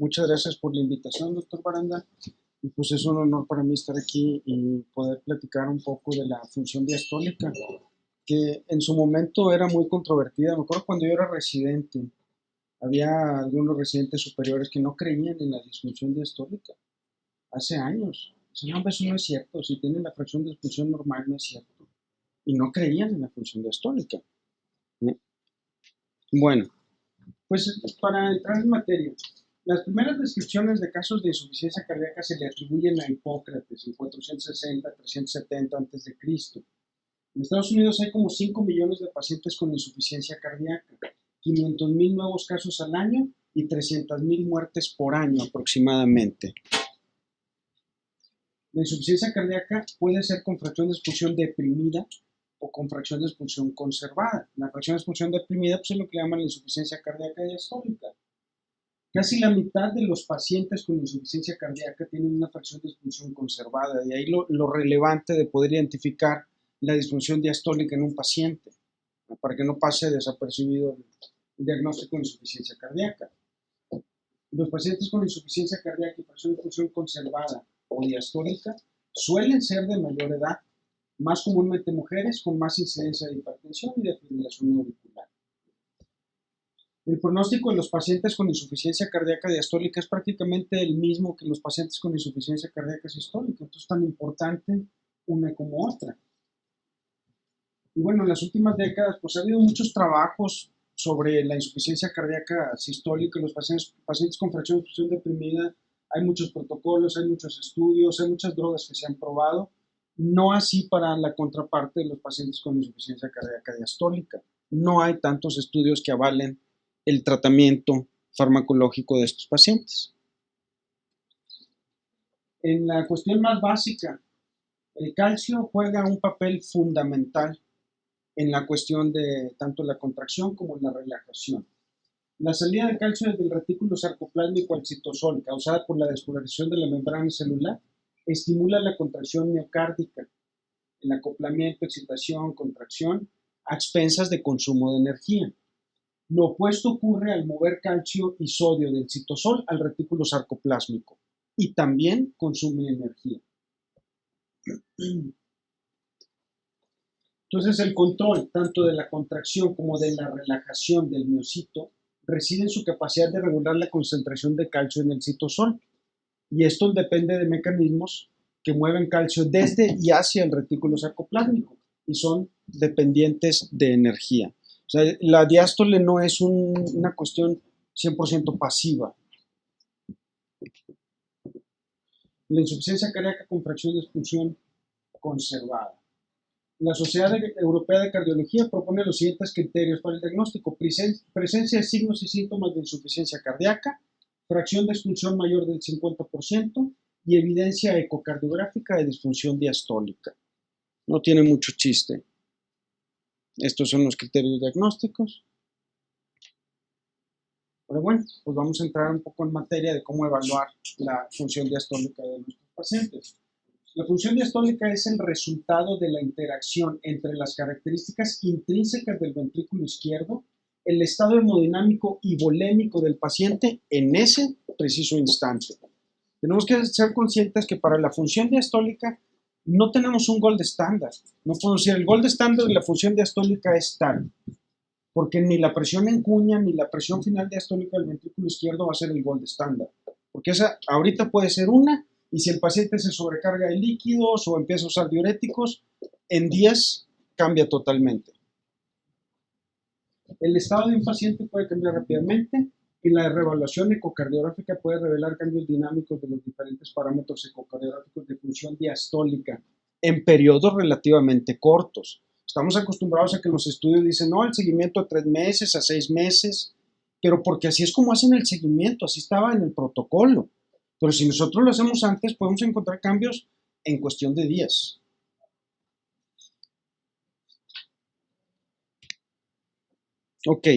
Muchas gracias por la invitación, doctor Baranda. Y pues es un honor para mí estar aquí y poder platicar un poco de la función diastólica, que en su momento era muy controvertida. Me acuerdo cuando yo era residente, había algunos residentes superiores que no creían en la disfunción diastólica. Hace años. Decían, no, eso no es cierto. Si tienen la fracción de expulsión normal, no es cierto. Y no creían en la función diastólica. Bueno, pues para entrar en materia, las primeras descripciones de casos de insuficiencia cardíaca se le atribuyen a Hipócrates en 460-370 a.C. En Estados Unidos hay como 5 millones de pacientes con insuficiencia cardíaca, 500,000 nuevos casos al año y 300,000 muertes por año aproximadamente. La insuficiencia cardíaca puede ser con fracción de expulsión deprimida o con fracción de expulsión conservada. La fracción de expulsión deprimida pues, es lo que llaman la insuficiencia cardíaca diastólica. Casi la mitad de los pacientes con insuficiencia cardíaca tienen una fracción de expulsión conservada, y ahí lo relevante de poder identificar la disfunción diastólica en un paciente, para que no pase desapercibido el diagnóstico de insuficiencia cardíaca. Los pacientes con insuficiencia cardíaca y fracción de expulsión conservada o diastólica suelen ser de mayor edad, más comúnmente mujeres con más incidencia de hipertensión y de fibrilación auricular. El pronóstico de los pacientes con insuficiencia cardíaca diastólica es prácticamente el mismo que los pacientes con insuficiencia cardíaca sistólica, entonces es tan importante una como otra. Y bueno, en las últimas décadas pues ha habido muchos trabajos sobre la insuficiencia cardíaca sistólica en los pacientes con fracción de expulsión deprimida. Hay muchos protocolos, hay muchos estudios, hay muchas drogas que se han probado, no así para la contraparte de los pacientes con insuficiencia cardíaca diastólica. No hay tantos estudios que avalen el tratamiento farmacológico de estos pacientes. En la cuestión más básica, el calcio juega un papel fundamental en la cuestión de tanto la contracción como la relajación. La salida de calcio desde el retículo sarcoplásmico al citosol, causada por la despolarización de la membrana celular, estimula la contracción miocárdica, el acoplamiento, excitación, contracción, a expensas de consumo de energía. Lo opuesto ocurre al mover calcio y sodio del citosol al retículo sarcoplásmico, y también consume energía. Entonces, el control tanto de la contracción como de la relajación del miocito reside en su capacidad de regular la concentración de calcio en el citosol, y esto depende de mecanismos que mueven calcio desde y hacia el retículo sarcoplásmico y son dependientes de energía. O sea, la diástole no es una cuestión 100% pasiva. La insuficiencia cardíaca con fracción de expulsión conservada. La Sociedad Europea de Cardiología propone los siguientes criterios para el diagnóstico: presencia de signos y síntomas de insuficiencia cardíaca, fracción de expulsión mayor del 50% y evidencia ecocardiográfica de disfunción diastólica. No tiene mucho chiste. Estos son los criterios diagnósticos. Pero bueno, pues vamos a entrar un poco en materia de cómo evaluar la función diastólica de nuestros pacientes. La función diastólica es el resultado de la interacción entre las características intrínsecas del ventrículo izquierdo, el estado hemodinámico y volémico del paciente en ese preciso instante. Tenemos que ser conscientes que para la función diastólica no tenemos un gold estándar. No podemos decir el gold estándar de la función diastólica es tal, porque ni la presión en cuña ni la presión final diastólica del ventrículo izquierdo va a ser el gold estándar, porque esa ahorita puede ser una, y si el paciente se sobrecarga de líquidos o empieza a usar diuréticos, en días cambia totalmente. El estado de un paciente puede cambiar rápidamente y la reevaluación ecocardiográfica puede revelar cambios dinámicos de los diferentes parámetros ecocardiográficos de función diastólica en periodos relativamente cortos. Estamos acostumbrados a que los estudios dicen, no, el seguimiento de 3 meses a 6 meses, pero porque así es como hacen el seguimiento, así estaba en el protocolo. Pero si nosotros lo hacemos antes, podemos encontrar cambios en cuestión de días. Ok,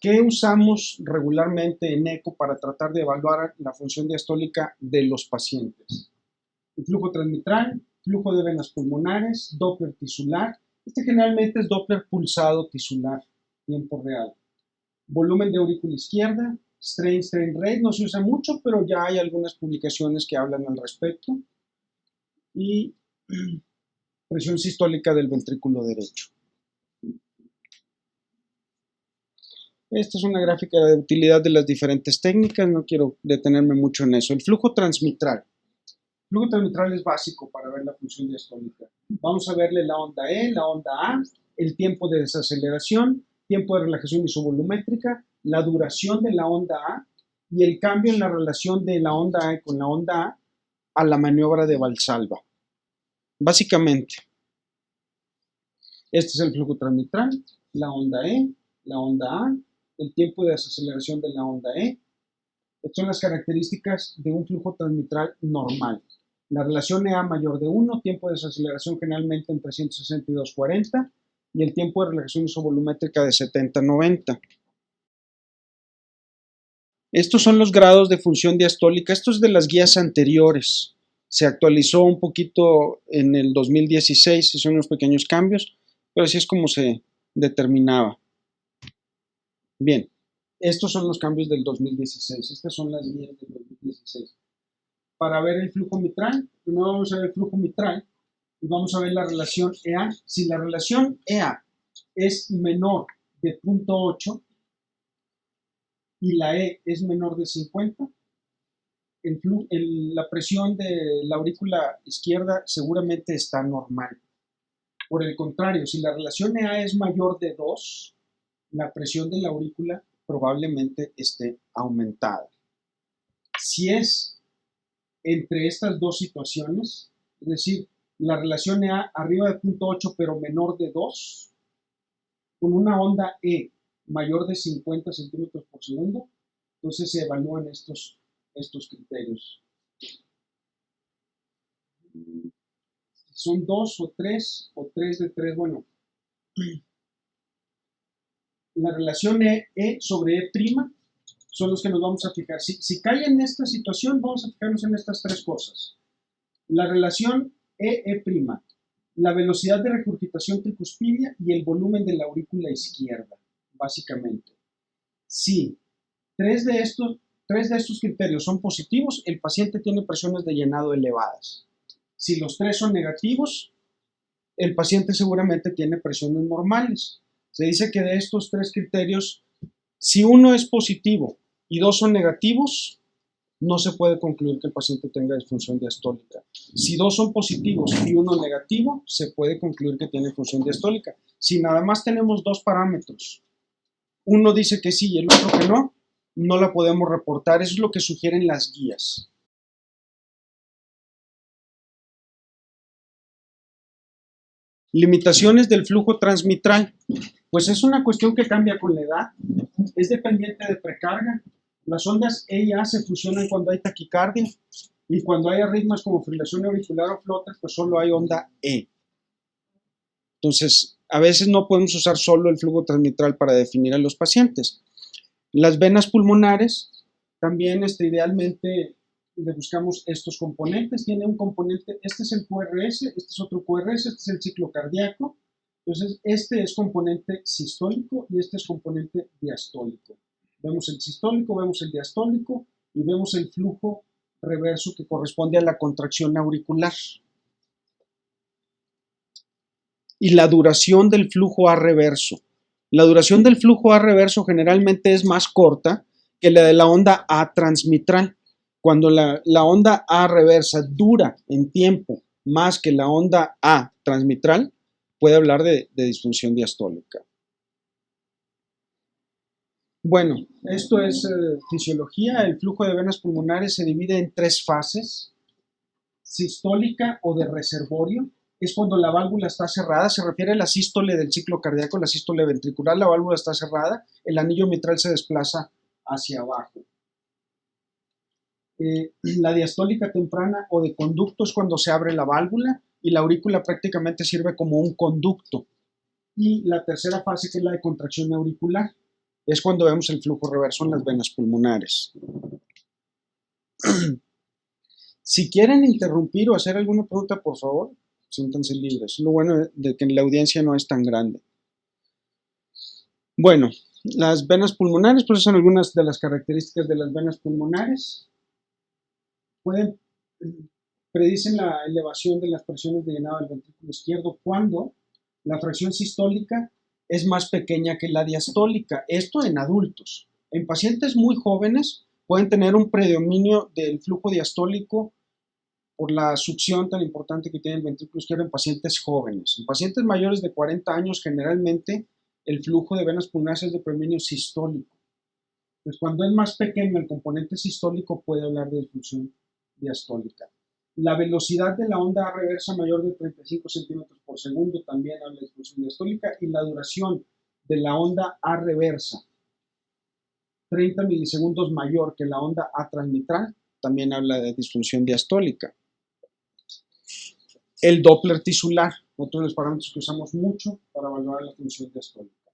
¿qué usamos regularmente en eco para tratar de evaluar la función diastólica de los pacientes? El flujo transmitral, flujo de venas pulmonares, Doppler tisular. Este generalmente es Doppler pulsado tisular, tiempo real. Volumen de aurícula izquierda, strain rate no se usa mucho, pero ya hay algunas publicaciones que hablan al respecto. Y presión sistólica del ventrículo derecho. Esta es una gráfica de utilidad de las diferentes técnicas, no quiero detenerme mucho en eso. El flujo transmitral. El flujo transmitral es básico para ver la función diastólica. Vamos a verle la onda E, la onda A, el tiempo de desaceleración, tiempo de relajación isovolumétrica, la duración de la onda A y el cambio en la relación de la onda E con la onda A la maniobra de Valsalva. Básicamente, este es el flujo transmitral, la onda E, la onda A, el tiempo de desaceleración de la onda E. Estas son las características de un flujo transmitral normal. La relación EA mayor de 1, tiempo de desaceleración generalmente entre 160 y 240 y el tiempo de relajación isovolumétrica de 70 a 90. Estos son los grados de función diastólica. Esto es de las guías anteriores. Se actualizó un poquito en el 2016, se hicieron unos pequeños cambios, pero así es como se determinaba. Bien, estos son los cambios del 2016. Estas son las guías del 2016. Para ver el flujo mitral, primero vamos a ver el flujo mitral y vamos a ver la relación EA. Si la relación EA es menor de 0.8 y la E es menor de 50, la presión de la aurícula izquierda seguramente está normal. Por el contrario, si la relación EA es mayor de 2, la presión de la aurícula probablemente esté aumentada. Si es entre estas dos situaciones, es decir, la relación EA arriba de 0.8 pero menor de 2, con una onda E mayor de 50 centímetros por segundo, entonces se evalúan estos criterios. Son 2 o 3 de 3, bueno. La relación E sobre E' son los que nos vamos a fijar. Si cae en esta situación, vamos a fijarnos en estas tres cosas. La relación E', la velocidad de regurgitación tricuspidia y el volumen de la aurícula izquierda, básicamente. Si tres de estos criterios son positivos, el paciente tiene presiones de llenado elevadas. Si los tres son negativos, el paciente seguramente tiene presiones normales. Se dice que de estos tres criterios, si uno es positivo y dos son negativos, no se puede concluir que el paciente tenga disfunción diastólica. Si dos son positivos y uno negativo, se puede concluir que tiene disfunción diastólica. Si nada más tenemos dos parámetros, uno dice que sí y el otro que no, no la podemos reportar. Eso es lo que sugieren las guías. Limitaciones del flujo transmitral. Pues es una cuestión que cambia con la edad. Es dependiente de precarga. Las ondas E y A se fusionan cuando hay taquicardia y cuando hay arritmias como fibrilación auricular o flutter, pues solo hay onda E. Entonces, a veces no podemos usar solo el flujo transmitral para definir a los pacientes. Las venas pulmonares, también idealmente le buscamos estos componentes. Tiene un componente, este es el QRS, este es otro QRS, este es el ciclo cardíaco. Entonces, este es componente sistólico y este es componente diastólico. Vemos el sistólico, vemos el diastólico y vemos el flujo reverso que corresponde a la contracción auricular. Y la duración del flujo A reverso. La duración del flujo A reverso generalmente es más corta que la de la onda A transmitral. Cuando la onda A reversa dura en tiempo más que la onda A transmitral, puede hablar de disfunción diastólica. Bueno, esto es fisiología. El flujo de venas pulmonares se divide en tres fases. Sistólica o de reservorio es cuando la válvula está cerrada, se refiere a la sístole del ciclo cardíaco, la sístole ventricular, la válvula está cerrada, el anillo mitral se desplaza hacia abajo. La diastólica temprana o de conducto es cuando se abre la válvula y la aurícula prácticamente sirve como un conducto. Y la tercera fase, que es la de contracción auricular, es cuando vemos el flujo reverso en las venas pulmonares. Si quieren interrumpir o hacer alguna pregunta, por favor, siéntanse libres. Lo bueno de que la audiencia no es tan grande. Bueno, Las venas pulmonares, pues son algunas de las características de las venas pulmonares. Predicen la elevación de las presiones de llenado del ventrículo izquierdo cuando la fracción sistólica es más pequeña que la diastólica. Esto en adultos. En pacientes muy jóvenes pueden tener un predominio del flujo diastólico por la succión tan importante que tiene el ventrículo izquierdo en pacientes jóvenes. En pacientes mayores de 40 años, generalmente el flujo de venas pulmonares es de predominio sistólico. Entonces, cuando es más pequeño el componente sistólico, puede hablar de disfunción diastólica. La velocidad de la onda A reversa mayor de 35 centímetros por segundo también habla de disfunción diastólica, y la duración de la onda A reversa 30 milisegundos mayor que la onda A transmitral también habla de disfunción diastólica. El Doppler tisular, otro de los parámetros que usamos mucho para evaluar la función diastólica.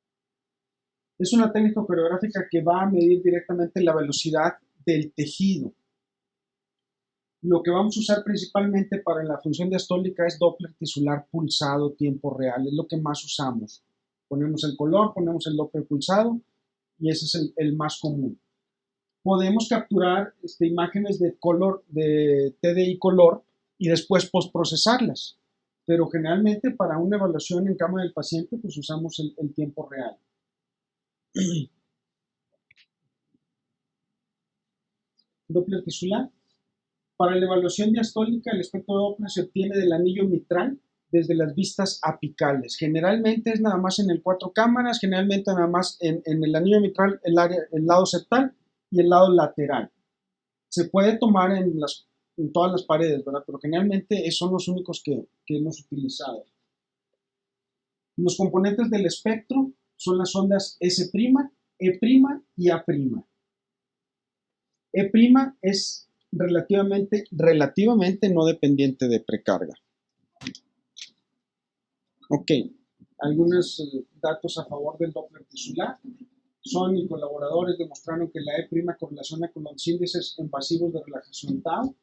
Es una técnica coreográfica que va a medir directamente la velocidad del tejido. Lo que vamos a usar principalmente para la función diastólica es Doppler tisular pulsado tiempo real, es lo que más usamos. Ponemos el color, ponemos el Doppler pulsado y ese es el más común. Podemos capturar imágenes de color, de TDI color, y después postprocesarlas, pero generalmente para una evaluación en cama del paciente pues usamos el tiempo real. Doppler tisular. Para la evaluación diastólica, el espectro Doppler se obtiene del anillo mitral desde las vistas apicales. Generalmente es nada más en el 4 cámaras, generalmente nada más en el anillo mitral, el lado septal y el lado lateral. Se puede tomar en todas las paredes, ¿verdad? Pero generalmente son los únicos que hemos utilizado. Los componentes del espectro son las ondas S', E' y A'. E' es relativamente no dependiente de precarga. Ok, algunos datos a favor del Doppler tisular. Son y colaboradores demostraron que la E' correlaciona con los índices invasivos de relajación tau.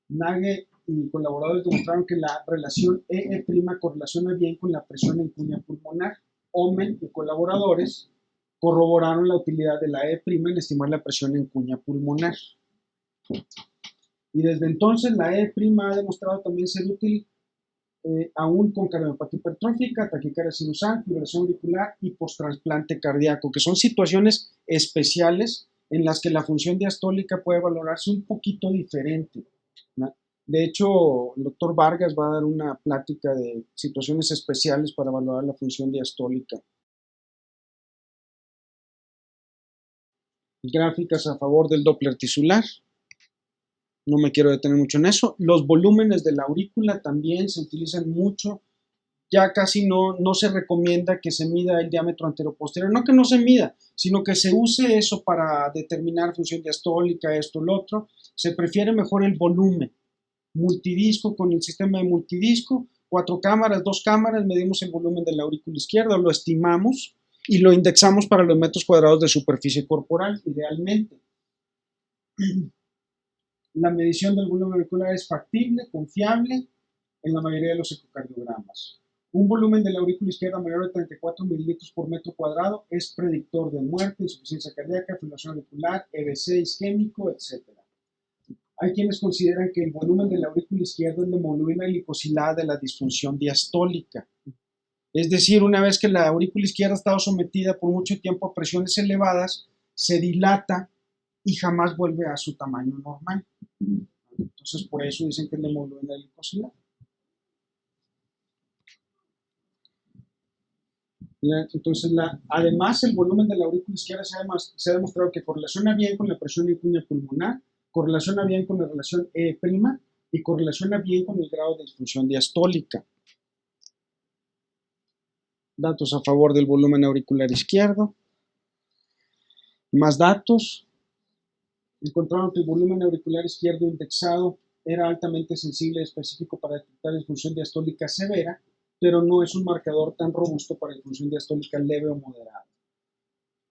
Nage y colaboradores demostraron que la relación E' correlaciona bien con la presión en cuña pulmonar. Omen y colaboradores corroboraron la utilidad de la E' en estimar la presión en cuña pulmonar. Y desde entonces la E' ha demostrado también ser útil aún con cardiopatía hipertrófica, taquicardia sinusal, fibrilación auricular y postrasplante cardíaco, que son situaciones especiales en las que la función diastólica puede valorarse un poquito diferente, ¿no? De hecho, el doctor Vargas va a dar una plática de situaciones especiales para valorar la función diastólica. Gráficas a favor del Doppler tisular. No me quiero detener mucho en eso. Los volúmenes de la aurícula también se utilizan mucho. Ya casi no se recomienda que se mida el diámetro anteroposterior. No que no se mida, sino que se use eso para determinar función diastólica, esto, lo otro. Se prefiere mejor el volumen. Multidisco con el sistema de multidisco, 4 cámaras, 2 cámaras, medimos el volumen de la aurícula izquierda, lo estimamos y lo indexamos para los metros cuadrados de superficie corporal, idealmente. La medición del volumen auricular es factible, confiable en la mayoría de los ecocardiogramas. Un volumen de la aurícula izquierda mayor de 34 mililitros por metro cuadrado es predictor de muerte, insuficiencia cardíaca, fibrilación auricular, EBC isquémico, etc. Hay quienes consideran que el volumen de la aurícula izquierda es la hemoglobina glicosilada de la disfunción diastólica. Es decir, una vez que la aurícula izquierda ha estado sometida por mucho tiempo a presiones elevadas, se dilata y jamás vuelve a su tamaño normal. Entonces, por eso dicen que es la hemoglobina glicosilada. Entonces, además, el volumen de la aurícula izquierda se ha demostrado que correlaciona bien con la presión en cuña pulmonar, correlaciona bien con la relación E' y correlaciona bien con el grado de disfunción diastólica. Datos a favor del volumen auricular izquierdo. Más datos. Encontraron que el volumen auricular izquierdo indexado era altamente sensible y específico para detectar disfunción diastólica severa, pero no es un marcador tan robusto para disfunción diastólica leve o moderada.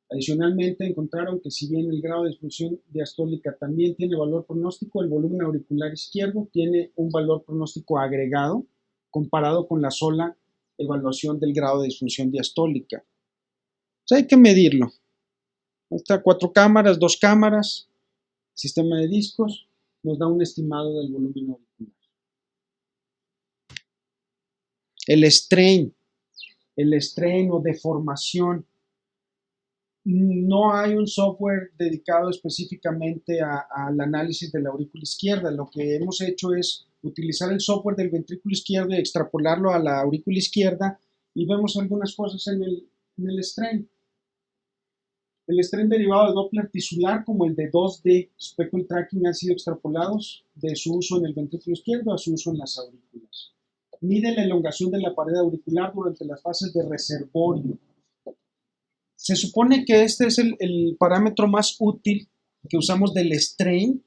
Adicionalmente, encontraron que si bien el grado de disfunción diastólica también tiene valor pronóstico, el volumen auricular izquierdo tiene un valor pronóstico agregado comparado con la sola evaluación del grado de disfunción diastólica. Hay que medirlo. Ahí está, 4 cámaras, 2 cámaras, sistema de discos, nos da un estimado del volumen auricular. El strain o deformación. No hay un software dedicado específicamente al análisis de la aurícula izquierda. Lo que hemos hecho es utilizar el software del ventrículo izquierdo y extrapolarlo a la aurícula izquierda y vemos algunas cosas en el strain. El strain derivado de Doppler tisular como el de 2D speckle tracking han sido extrapolados de su uso en el ventrículo izquierdo a su uso en las aurículas. Mide la elongación de la pared auricular durante las fases de reservorio. Se supone que este es el parámetro más útil que usamos del strain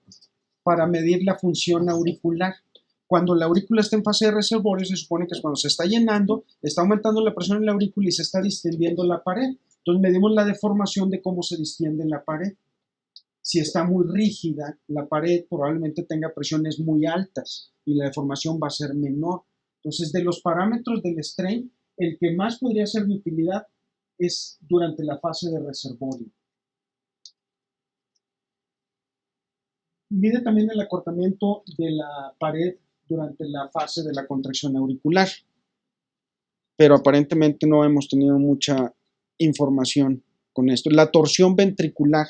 para medir la función auricular. Cuando la aurícula está en fase de reservorio, se supone que es cuando se está llenando, está aumentando la presión en la aurícula y se está distendiendo la pared. Entonces medimos la deformación de cómo se distiende la pared. Si está muy rígida, la pared probablemente tenga presiones muy altas y la deformación va a ser menor. Entonces, de los parámetros del strain, el que más podría ser de utilidad es durante la fase de reservorio. Mide también el acortamiento de la pared durante la fase de la contracción auricular, pero aparentemente no hemos tenido mucha información con esto. La torsión ventricular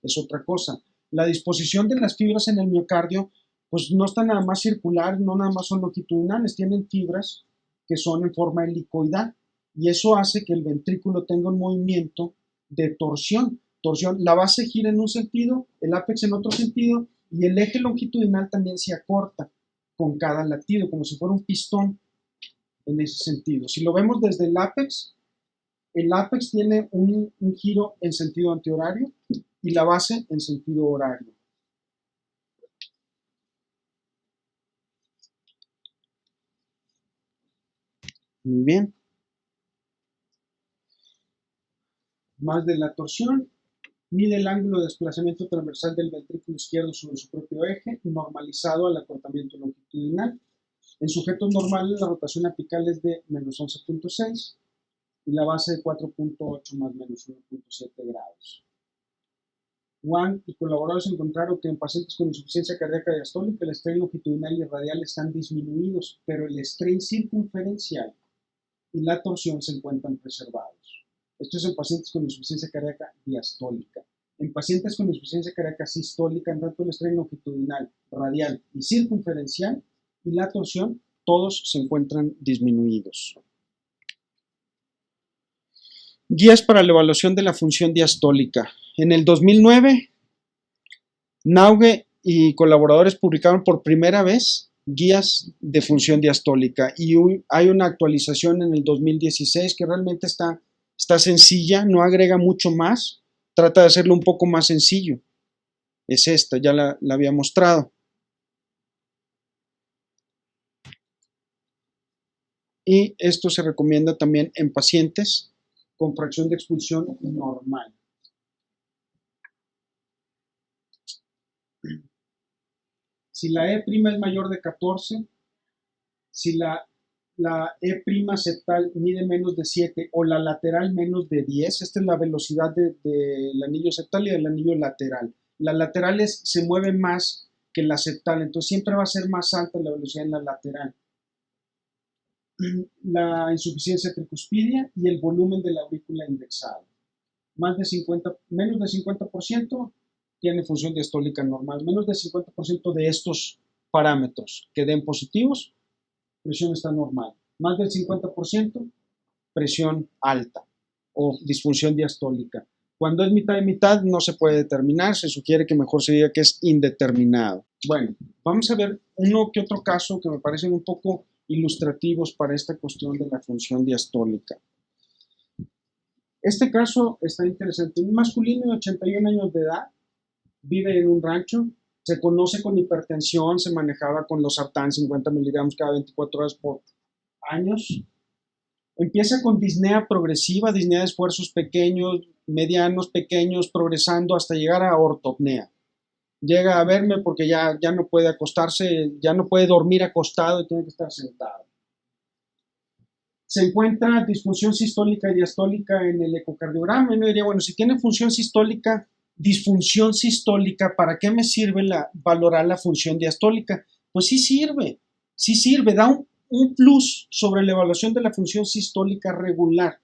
es otra cosa. La disposición de las fibras en el miocardio, pues no está nada más circular, no nada más son longitudinales, tienen fibras que son en forma helicoidal y eso hace que el ventrículo tenga un movimiento de torsión. La base gira en un sentido, el ápex en otro sentido y el eje longitudinal también se acorta con cada latido, como si fuera un pistón en ese sentido. Si lo vemos desde el ápex tiene un giro en sentido antihorario y la base en sentido horario. Muy bien. Más de la torsión. Mide el ángulo de desplazamiento transversal del ventrículo izquierdo sobre su propio eje, normalizado al acortamiento longitudinal. En sujetos normales, la rotación apical es de menos 11.6 y la base de 4.8 más menos 1.7 grados. Wang y colaboradores encontraron que en pacientes con insuficiencia cardíaca diastólica el strain longitudinal y radial están disminuidos, pero el strain circunferencial y la torsión se encuentran preservados. Esto es en pacientes con insuficiencia cardíaca diastólica. En pacientes con insuficiencia cardíaca sistólica, tanto el strain longitudinal, radial y circunferencial y la torsión, todos se encuentran disminuidos. Guías para la evaluación de la función diastólica. En el 2009, Nauge y colaboradores publicaron por primera vez guías de función diastólica y hay una actualización en el 2016 que realmente está sencilla, no agrega mucho más, trata de hacerlo un poco más sencillo. Es esta, ya la había mostrado. Y esto se recomienda también en pacientes con fracción de expulsión normal. Si la E' es mayor de 14, si la E' septal mide menos de 7 o la lateral menos de 10, esta es la velocidad del anillo septal y del anillo lateral. La lateral se mueve más que la septal, entonces siempre va a ser más alta la velocidad en la lateral. La insuficiencia tricuspidia y el volumen de la aurícula indexado. Menos de 50% tiene función diastólica normal. Menos del 50% de estos parámetros que den positivos, presión está normal. Más del 50%, presión alta o disfunción diastólica. Cuando es mitad de mitad no se puede determinar, se sugiere que mejor se diga que es indeterminado. Bueno, vamos a ver uno que otro caso que me parecen un poco ilustrativos para esta cuestión de la función diastólica. Este caso está interesante. Un masculino de 81 años de edad, vive en un rancho, se conoce con hipertensión, se manejaba con los sartán 50 miligramos cada 24 horas por años. Empieza con disnea progresiva, disnea de esfuerzos pequeños, medianos, pequeños, progresando hasta llegar a ortopnea. Llega a verme porque ya no puede acostarse, ya no puede dormir acostado y tiene que estar sentado. se encuentra disfunción sistólica y diastólica en el ecocardiograma. Y uno diría, bueno, si tiene disfunción sistólica, ¿para qué me sirve valorar la función diastólica? Pues sí sirve, da un plus sobre la evaluación de la función sistólica regular.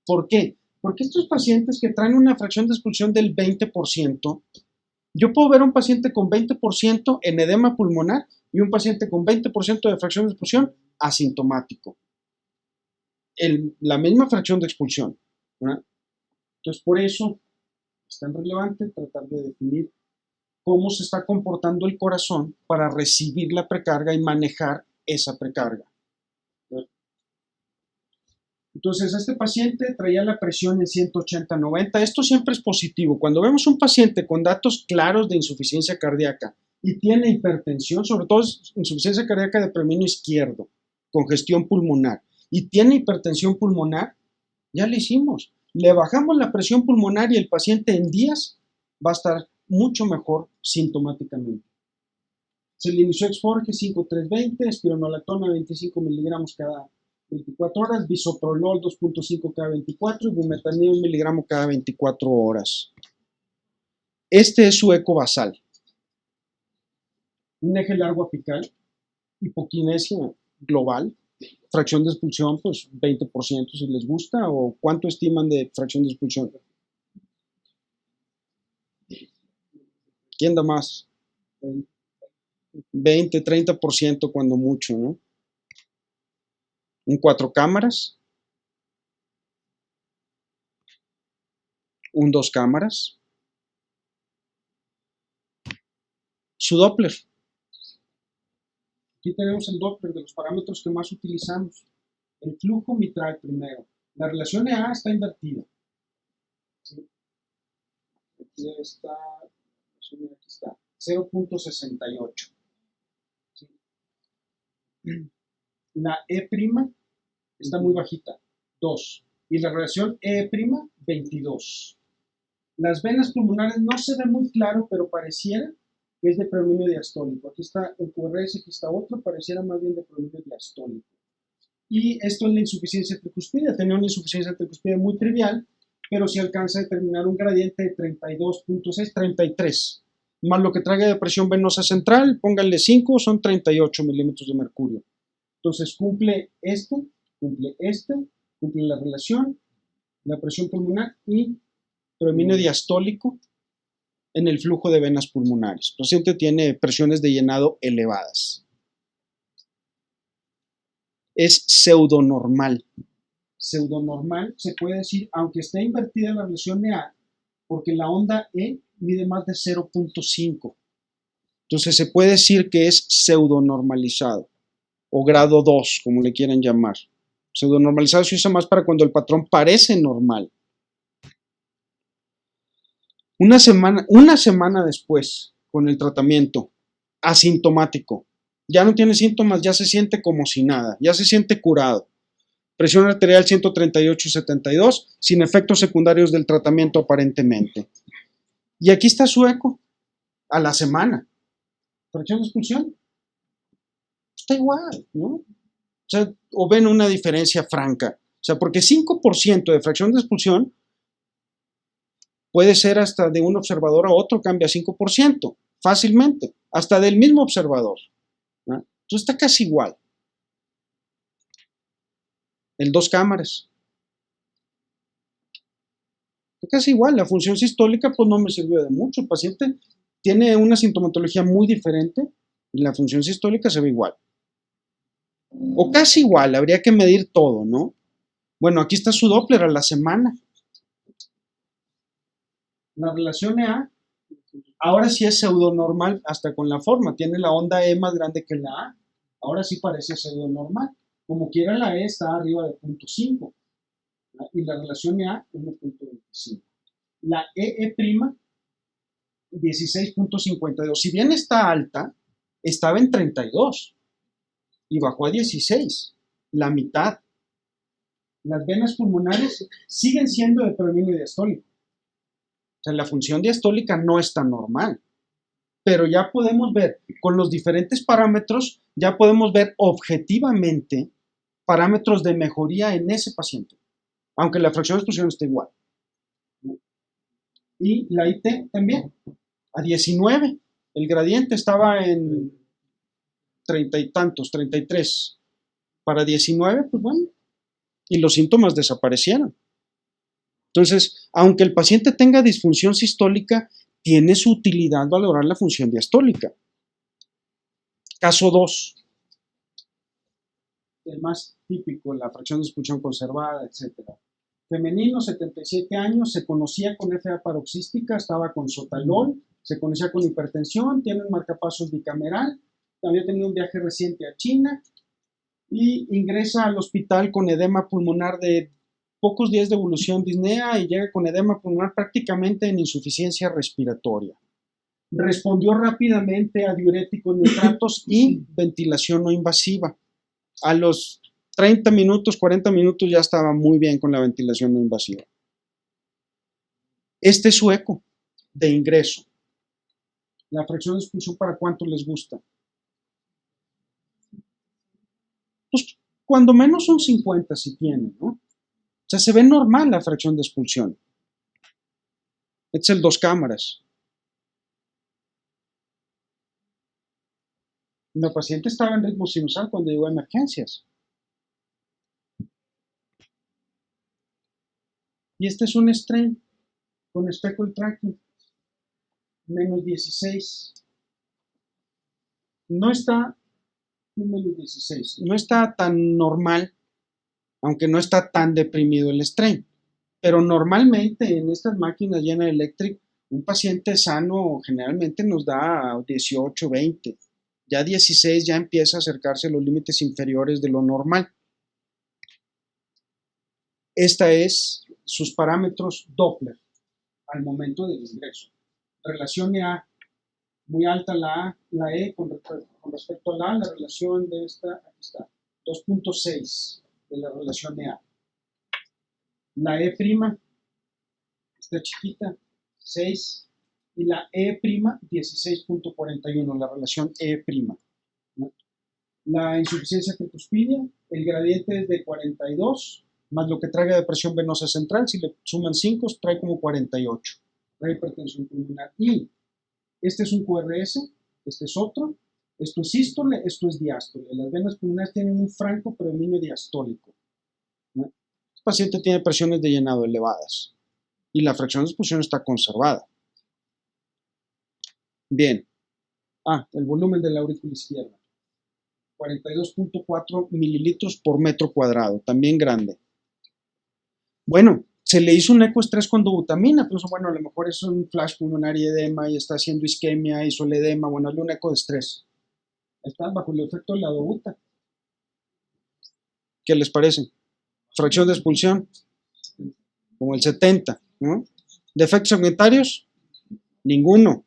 ¿Por qué? Porque estos pacientes que traen una fracción de expulsión del 20%, yo puedo ver a un paciente con 20% en edema pulmonar y un paciente con 20% de fracción de expulsión asintomático. La misma fracción de expulsión, ¿verdad? Entonces, por eso es tan relevante tratar de definir cómo se está comportando el corazón para recibir la precarga y manejar esa precarga. Entonces, este paciente traía la presión en 180/90. Esto siempre es positivo. Cuando vemos un paciente con datos claros de insuficiencia cardíaca y tiene hipertensión, sobre todo insuficiencia cardíaca de predominio izquierdo, congestión pulmonar, y tiene hipertensión pulmonar, ya le hicimos. Le bajamos la presión pulmonar y el paciente en días va a estar mucho mejor sintomáticamente. Se le inició Exforge 5320, espironolactona 25 miligramos cada 24 horas, bisoprolol 2.5 cada 24 y bumetanida 1 miligramo cada 24 horas. Este es su eco basal. Un eje largo apical, hipoquinesia global, fracción de expulsión, pues 20% si les gusta, o ¿cuánto estiman de fracción de expulsión? ¿Quién da más? 20, 30% cuando mucho, ¿no? Un 4 cámaras, un 2 cámaras, su Doppler. Aquí tenemos el Doppler de los parámetros que más utilizamos. El flujo mitral primero. La relación EA está invertida. ¿Sí? Aquí está 0.68. ¿Sí? La E' está muy bajita, 2. Y la relación E', 22. Las venas pulmonares no se ve muy claro, pero pareciera que es de predominio diastólico. Aquí está el QRS, aquí está otro, pareciera más bien de predominio diastólico. Y esto es la insuficiencia tricuspidea. Tenía una insuficiencia tricuspidea muy trivial, pero si alcanza a determinar un gradiente de 32.6, 33. Más lo que traiga de presión venosa central, pónganle 5, son 38 milímetros de mercurio. Entonces cumple la relación, la presión pulmonar y predominio diastólico en el flujo de venas pulmonares. El paciente tiene presiones de llenado elevadas. Es pseudonormal. Pseudonormal se puede decir, aunque esté invertida la relación EA, porque la onda E mide más de 0.5. Entonces se puede decir que es pseudonormalizado, o grado 2, como le quieran llamar. Pseudonormalizado se usa más para cuando el patrón parece normal. Una semana después, con el tratamiento, asintomático, ya no tiene síntomas, ya se siente como si nada, ya se siente curado. Presión arterial 138/72, sin efectos secundarios del tratamiento aparentemente. Y aquí está su eco, a la semana. Fracción de expulsión, está igual, ¿no? O sea, o ven una diferencia franca. O sea, porque 5% de fracción de expulsión puede ser hasta de un observador a otro, cambia 5%, fácilmente, hasta del mismo observador, ¿no? Entonces está casi igual. El 2 cámaras. Está casi igual, la función sistólica pues no me sirvió de mucho. El paciente tiene una sintomatología muy diferente y la función sistólica se ve igual. O casi igual, habría que medir todo, ¿no? Bueno, aquí está su Doppler a la semana. La relación EA, ahora sí es pseudonormal hasta con la forma, tiene la onda E más grande que la A. Ahora sí parece pseudonormal. Como quiera la E está arriba de 0.5 y la relación EA 1.25. La EE' 16.52. Si bien está alta, estaba en 32 y bajó a 16, la mitad. Las venas pulmonares siguen siendo de predominio diastólico. O sea, la función diastólica no está normal. Pero ya podemos ver, con los diferentes parámetros, ya podemos ver objetivamente parámetros de mejoría en ese paciente, aunque la fracción de expulsión esté igual. Y la IT también, a 19. El gradiente estaba en 30 y tantos, 33. Para 19, pues bueno, y los síntomas desaparecieron. Entonces, aunque el paciente tenga disfunción sistólica, tiene su utilidad valorar la función diastólica. Caso 2. El más típico, la fracción de expulsión conservada, etc. Femenino, 77 años, se conocía con FA paroxística, estaba con sotalol, se conocía con hipertensión, tiene un marcapasos bicameral, había tenido un viaje reciente a China y ingresa al hospital con edema pulmonar de pocos días de evolución disnea y llega con edema pulmonar prácticamente en insuficiencia respiratoria. Respondió rápidamente a diuréticos nitratos y ventilación no invasiva. A los 30 minutos, 40 minutos ya estaba muy bien con la ventilación no invasiva. Este es su eco de ingreso. La fracción de expulsión, ¿para cuánto les gusta? Pues cuando menos son 50 si tienen, ¿no? O sea, se ve normal la fracción de expulsión. Este es el 2 cámaras. La paciente estaba en ritmo sinusal cuando llegó a emergencias. Y este es un strain con speckle tracking, menos 16. No está, menos 16, no está tan normal, aunque no está tan deprimido el strain. Pero normalmente en estas máquinas General Electric, un paciente sano generalmente nos da 18, 20. Ya 16 ya empieza a acercarse a los límites inferiores de lo normal. Esta es sus parámetros Doppler al momento del ingreso. Relación EA, muy alta la E con respecto a la relación de esta, aquí está, 2.6 de la relación EA. La E', esta chiquita, 6, y la E', 16.41, la relación E'. ¿No? La insuficiencia tricuspidia, el gradiente es de 42, más lo que traiga de presión venosa central, si le suman 5, trae como 48. Trae hipertensión pulmonar. Y este es un QRS, este es otro, esto es sístole, esto es diástole. Las venas pulmonares tienen un franco predominio diastólico. ¿No? El paciente tiene presiones de llenado elevadas y la fracción de expulsión está conservada. Bien. El volumen de la aurícula izquierda. 42.4 mililitros por metro cuadrado, también grande. Bueno, se le hizo un ecoestrés con dobutamina, pues bueno, a lo mejor es un flash pulmonar y edema y está haciendo isquemia, hizo el edema, bueno, hazle un eco de estrés. Está bajo el efecto de la dobuta. ¿Qué les parece? Fracción de expulsión, como el 70, ¿no? ¿Defectos sanguinarios? Ninguno.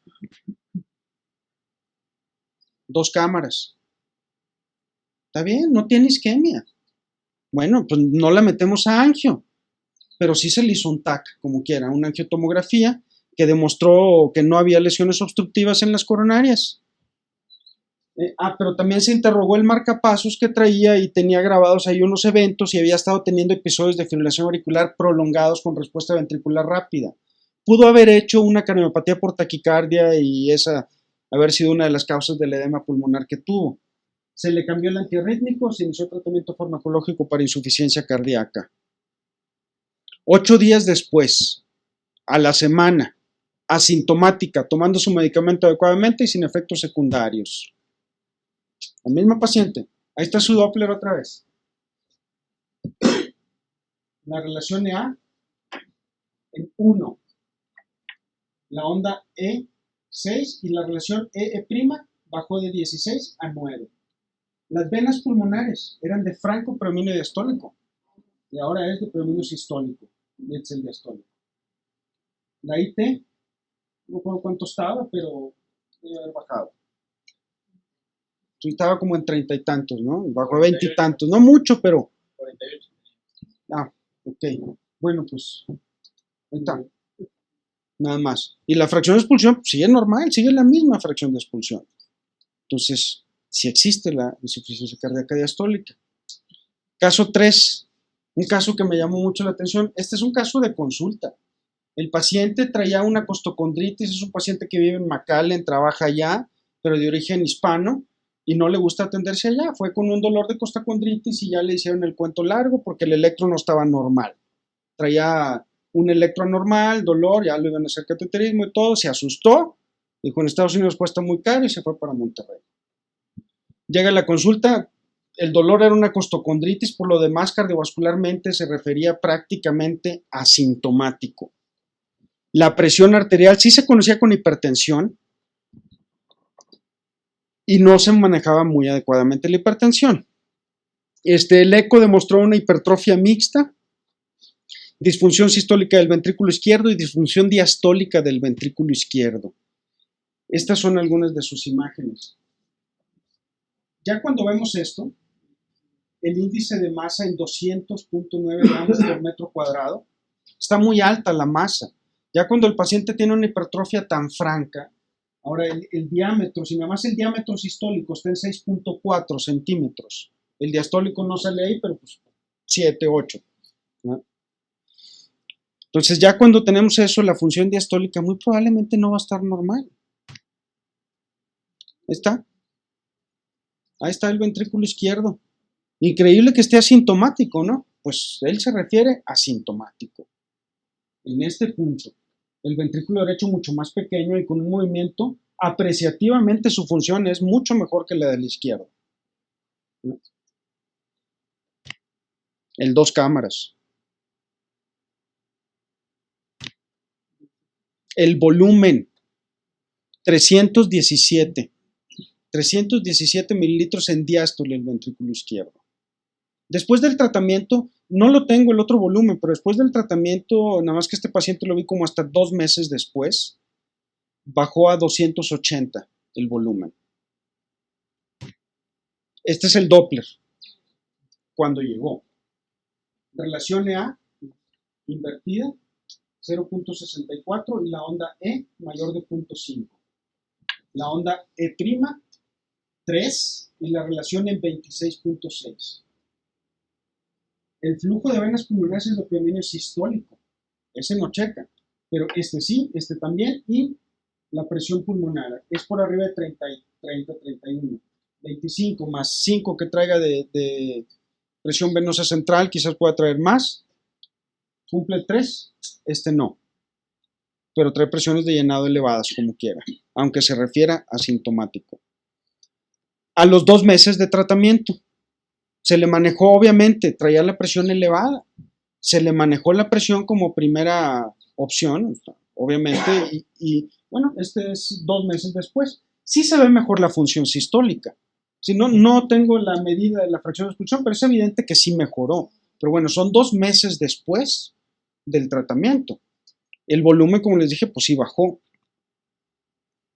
2 cámaras. Está bien, no tiene isquemia. Bueno, pues no la metemos a angio, pero sí se le hizo un TAC, como quiera, una angiotomografía que demostró que no había lesiones obstructivas en las coronarias. Pero también se interrogó el marcapasos que traía y tenía grabados ahí unos eventos y había estado teniendo episodios de fibrilación auricular prolongados con respuesta ventricular rápida. Pudo haber hecho una cardiopatía por taquicardia y esa haber sido una de las causas del edema pulmonar que tuvo. Se le cambió el antiarrítmico, se inició tratamiento farmacológico para insuficiencia cardíaca. 8 días después, a la semana, asintomática, tomando su medicamento adecuadamente y sin efectos secundarios. La misma paciente. Ahí está su Doppler otra vez. La relación EA en 1. La onda E6 y la relación EE' bajó de 16 a 9. Las venas pulmonares eran de franco predominio diastólico y ahora es de predominio sistólico. Y este es el diastólico. La IT, no recuerdo cuánto estaba, pero debe haber bajado. Estaba como en 30 y tantos, ¿no? Bajó 20 y tantos, no mucho, pero 48. Ok. Bueno, pues ahí está. Nada más. Y la fracción de expulsión pues, sigue normal, sigue la misma fracción de expulsión. Entonces, sí existe la insuficiencia cardíaca diastólica. Caso 3, un caso que me llamó mucho la atención. Este es un caso de consulta. El paciente traía una costocondritis, es un paciente que vive en McAllen, trabaja allá, pero de origen hispano, y no le gusta atenderse allá. Fue con un dolor de costocondritis y ya le hicieron el cuento largo porque el electro no estaba normal. Traía un electro anormal, dolor, ya le iban a hacer cateterismo y todo, se asustó, dijo en Estados Unidos cuesta muy caro y se fue para Monterrey. Llega a la consulta, el dolor era una costocondritis, por lo demás cardiovascularmente se refería prácticamente asintomático. La presión arterial sí se conocía con hipertensión y no se manejaba muy adecuadamente la hipertensión. El eco demostró una hipertrofia mixta, disfunción sistólica del ventrículo izquierdo y disfunción diastólica del ventrículo izquierdo. Estas son algunas de sus imágenes. Ya cuando vemos esto, el índice de masa en 200.9 gramos por metro cuadrado, está muy alta la masa. Ya cuando el paciente tiene una hipertrofia tan franca, ahora el diámetro, si nada más el diámetro sistólico está en 6.4 centímetros, el diastólico no sale ahí, pero pues 7, 8. ¿No? Entonces ya cuando tenemos eso, la función diastólica muy probablemente no va a estar normal. Ahí está el ventrículo izquierdo. Increíble que esté asintomático, ¿no? Pues él se refiere asintomático. En este punto, el ventrículo derecho mucho más pequeño y con un movimiento, apreciativamente su función es mucho mejor que la del izquierdo. El 2 cámaras. El volumen, 317 mililitros en diástole el ventrículo izquierdo. Después del tratamiento, no lo tengo el otro volumen, pero después del tratamiento, nada más que este paciente lo vi como hasta 2 meses después, bajó a 280 el volumen. Este es el Doppler, cuando llegó. Relación EA invertida, 0.64 y la onda E mayor de 0.5. La onda E', 3 y la relación en 26.6. El flujo de venas pulmonares es lo que sistólico. Ese no checa, pero este sí, este también, y la presión pulmonar es por arriba de 30, 31. 25 más 5 que traiga de presión venosa central, quizás pueda traer más. Cumple 3, este no. Pero trae presiones de llenado elevadas como quiera, aunque se refiera a asintomático. A los 2 meses de tratamiento, se le manejó, obviamente, traía la presión elevada. Se le manejó la presión como primera opción, obviamente, y bueno, este es 2 meses después. Sí se ve mejor la función sistólica. Si no, no tengo la medida de la fracción de expulsión, pero es evidente que sí mejoró. Pero bueno, son 2 meses después del tratamiento. El volumen, como les dije, pues sí bajó.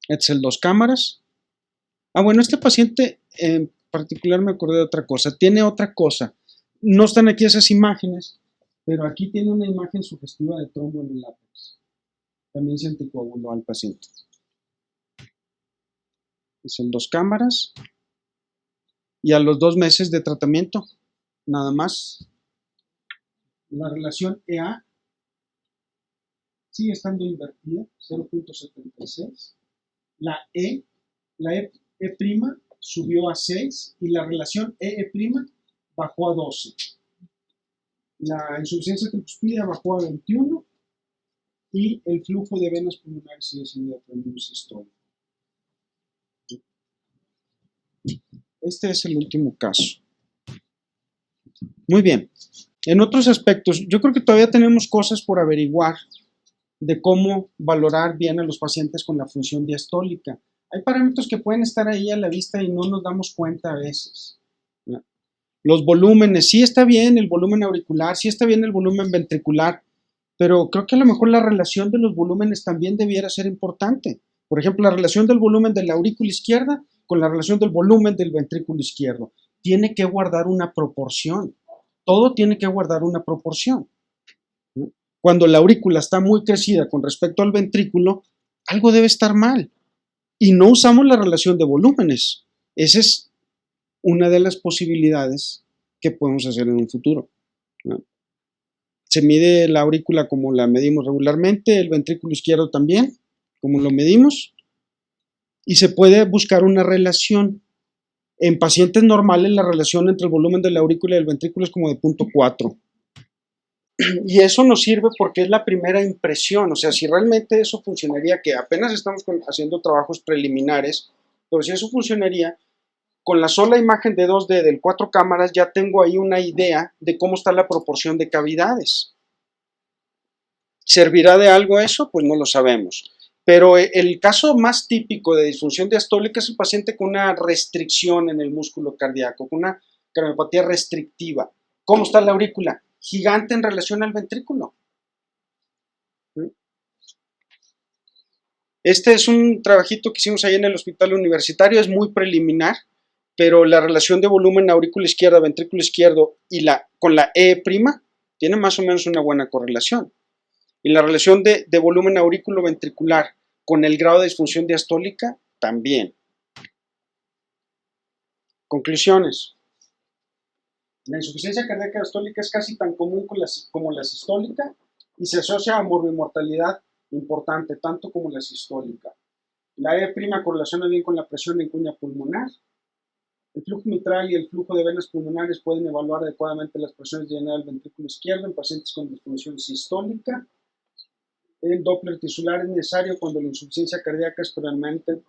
Este es el 2 cámaras. Bueno, este paciente en particular me acordé de otra cosa. Tiene otra cosa. No están aquí esas imágenes, pero aquí tiene una imagen sugestiva de trombo en el ápex. También se anticoaguló al paciente. Es el 2 cámaras. Y a los 2 meses de tratamiento, nada más, la relación EA sigue estando invertida, 0.76. La E subió a 6 y la relación EE' bajó a 12. La insuficiencia tricuspidea bajó a 21 y el flujo de venas pulmonares sigue siendo de sistólico. Este es el último caso. Muy bien. En otros aspectos, yo creo que todavía tenemos cosas por averiguar de cómo valorar bien a los pacientes con la función diastólica. Hay parámetros que pueden estar ahí a la vista y no nos damos cuenta a veces. Los volúmenes, sí está bien el volumen auricular, sí está bien el volumen ventricular, pero creo que a lo mejor la relación de los volúmenes también debiera ser importante. Por ejemplo, la relación del volumen de la aurícula izquierda con la relación del volumen del ventrículo izquierdo. Tiene que guardar una proporción. Todo tiene que guardar una proporción. Cuando la aurícula está muy crecida con respecto al ventrículo, algo debe estar mal. Y no usamos la relación de volúmenes. Esa es una de las posibilidades ¿qué podemos hacer en un futuro? ¿No? Se mide la aurícula como la medimos regularmente, el ventrículo izquierdo también, como lo medimos, y se puede buscar una relación. En pacientes normales la relación entre el volumen de la aurícula y el ventrículo es como de 0.4. Y eso nos sirve porque es la primera impresión, o sea, si realmente eso funcionaría, que apenas estamos haciendo trabajos preliminares, pero si eso funcionaría, con la sola imagen de 2D del 4 cámaras ya tengo ahí una idea de cómo está la proporción de cavidades. ¿Servirá de algo eso? Pues no lo sabemos. Pero el caso más típico de disfunción diastólica es el paciente con una restricción en el músculo cardíaco, con una cardiomiopatía restrictiva. ¿Cómo está la aurícula? Gigante en relación al ventrículo. Este es un trabajito que hicimos ahí en el hospital universitario, es muy preliminar, pero la relación de volumen aurícula izquierda, ventrículo izquierdo y con la E' tiene más o menos una buena correlación. Y la relación de volumen aurículo-ventricular con el grado de disfunción diastólica también. Conclusiones. La insuficiencia cardíaca diastólica es casi tan común como la sistólica y se asocia a morbimortalidad importante, tanto como la sistólica. La E' correlaciona bien con la presión en cuña pulmonar. El flujo mitral y el flujo de venas pulmonares pueden evaluar adecuadamente las presiones de llenado del ventrículo izquierdo en pacientes con disfunción sistólica. El Doppler tisular es necesario cuando la insuficiencia cardíaca es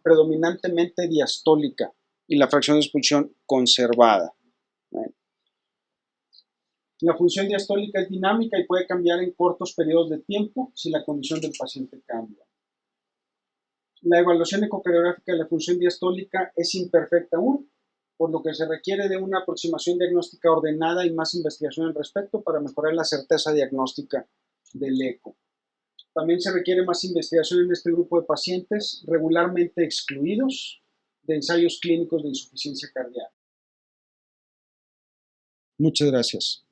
predominantemente diastólica y la fracción de expulsión conservada. La función diastólica es dinámica y puede cambiar en cortos periodos de tiempo si la condición del paciente cambia. La evaluación ecocardiográfica de la función diastólica es imperfecta aún, por lo que se requiere de una aproximación diagnóstica ordenada y más investigación al respecto para mejorar la certeza diagnóstica del eco. También se requiere más investigación en este grupo de pacientes regularmente excluidos de ensayos clínicos de insuficiencia cardíaca. Muchas gracias.